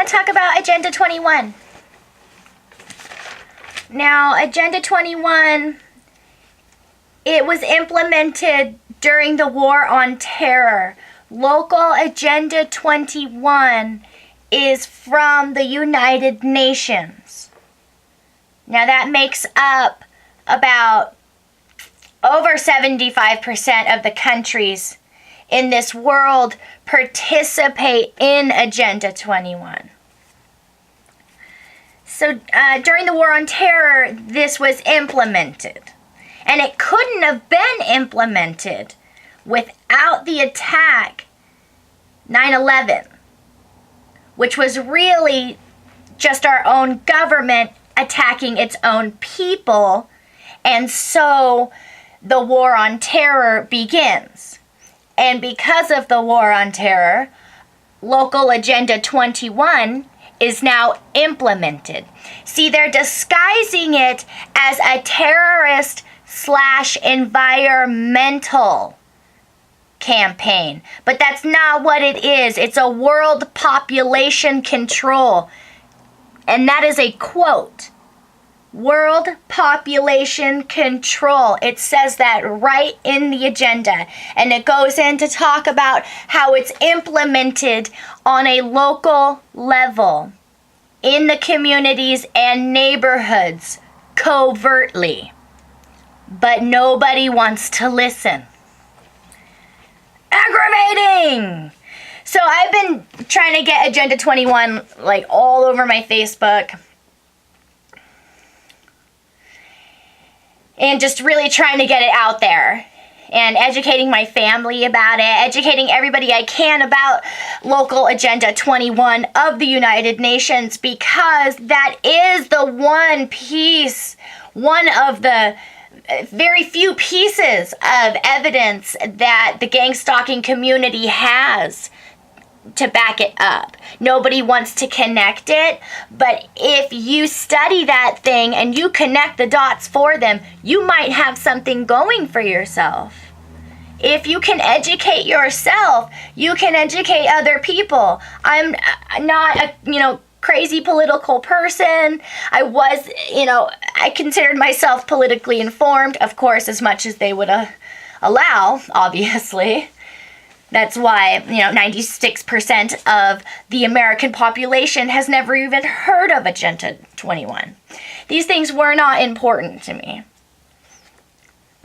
want to talk about Agenda 21. Now, Agenda 21, it was implemented during the War on Terror. Local Agenda 21 is from the United Nations. Now, that makes up about over 75% of the countries in this world participate in Agenda 21. So during the War on Terror, this was implemented. And it couldn't have been implemented without the attack 9/11, which was really just our own government attacking its own people. And so the War on Terror begins. And because of the War on Terror, Local Agenda 21 is now implemented. See, they're disguising it as a terrorist/environmental campaign. But that's not what it is. It's a world population control. And that is a quote. World population control. It says that right in the agenda. And it goes in to talk about how it's implemented on a local level in the communities and neighborhoods covertly. But nobody wants to listen. Aggravating! So I've been trying to get Agenda 21 like all over my Facebook. And just really trying to get it out there. And educating my family about it. Educating everybody I can about Local Agenda 21 of the United Nations. Because that is the one piece, one of the very few pieces of evidence that the gang stalking community has to back it up. Nobody wants to connect it, but if you study that thing and you connect the dots for them, you might have something going for yourself. If you can educate yourself, you can educate other people. I'm not a, crazy political person. I considered myself politically informed, of course, as much as they would allow, obviously. That's why, 96% of the American population has never even heard of Agenda 21. These things were not important to me.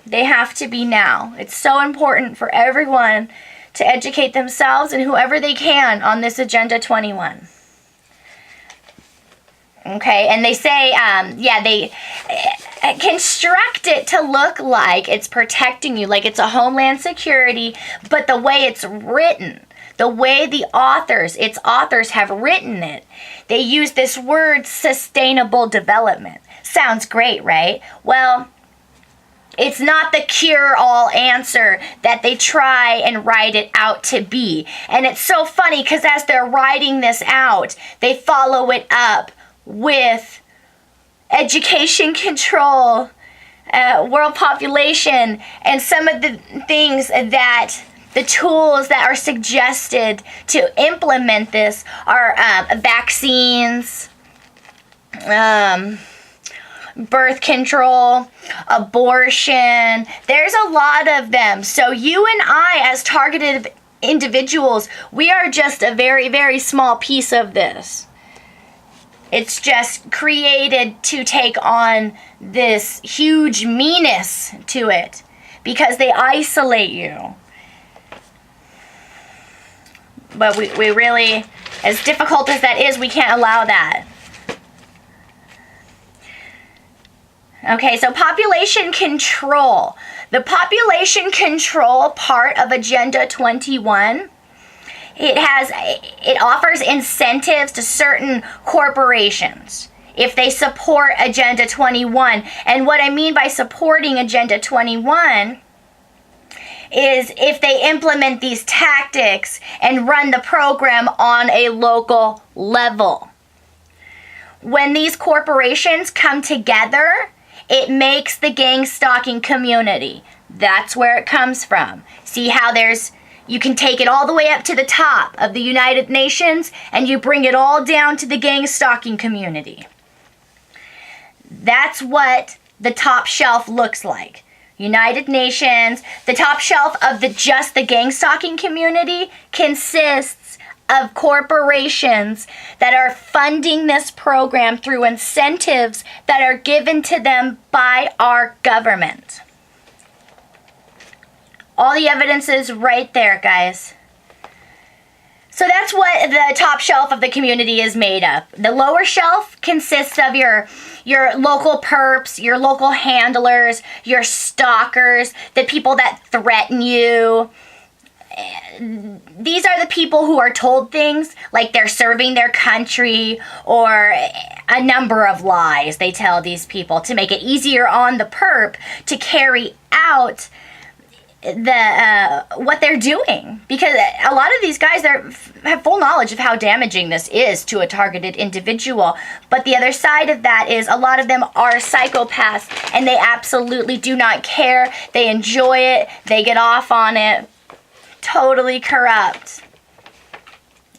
They have to be now. It's so important for everyone to educate themselves and whoever they can on this Agenda 21. Okay, and they say, they construct it to look like it's protecting you, like it's a homeland security, but the way it's written, the way its authors have written it, they use this word sustainable development. Sounds great, right? Well, it's not the cure-all answer that they try and write it out to be. And it's so funny because as they're writing this out, they follow it up with education control, world population, and some of the things that the tools that are suggested to implement this are vaccines, birth control, abortion. There's a lot of them. So you and I, as targeted individuals, we are just a very, very small piece of this. It's just created to take on this huge meanness to it because they isolate you. But we really, as difficult as that is, we can't allow that. Okay, so population control. The population control part of Agenda 21, it offers incentives to certain corporations if they support Agenda 21. And what I mean by supporting Agenda 21 is if they implement these tactics and run the program on a local level. When these corporations come together, it makes the gang stalking community. That's where it comes from. See how there's, You can take it all the way up to the top of the United Nations, and you bring it all down to the gang stalking community. That's what the top shelf looks like. United Nations, the top shelf of just the gang stalking community consists of corporations that are funding this program through incentives that are given to them by our government. All the evidence is right there, guys. So that's what the top shelf of the community is made of. The lower shelf consists of your local perps, your local handlers, your stalkers, the people that threaten you. These are the people who are told things like they're serving their country, or a number of lies they tell these people to make it easier on the perp to carry out what they're doing, because a lot of these guys have full knowledge of how damaging this is to a targeted individual. But the other side of that is a lot of them are psychopaths, and they absolutely do not care. They enjoy it. They get off on it. Totally corrupt.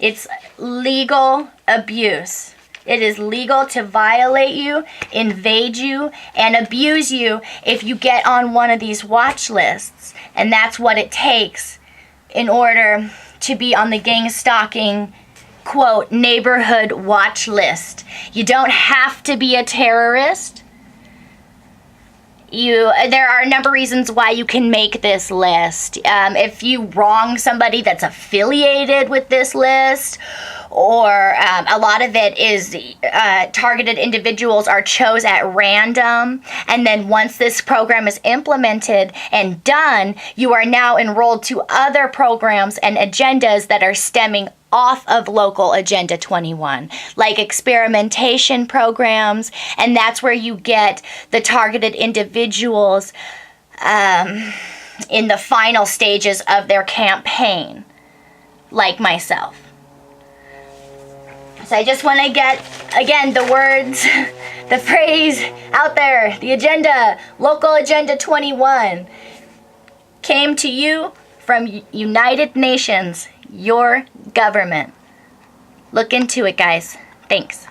It's legal abuse. It is legal to violate you, invade you, and abuse you if you get on one of these watch lists. And that's what it takes in order to be on the gang stalking, quote, neighborhood watch list. You don't have to be a terrorist. There are a number of reasons why you can make this list. If you wrong somebody that's affiliated with this list, or a lot of it is targeted individuals are chose at random, and then once this program is implemented and done, you are now enrolled to other programs and agendas that are stemming off of local Agenda 21, like experimentation programs, and that's where you get the targeted individuals in the final stages of their campaign, like myself. So I just want to get, again, the words, the phrase out there, the agenda, local Agenda 21, came to you from United Nations, your government. Look into it, guys. Thanks.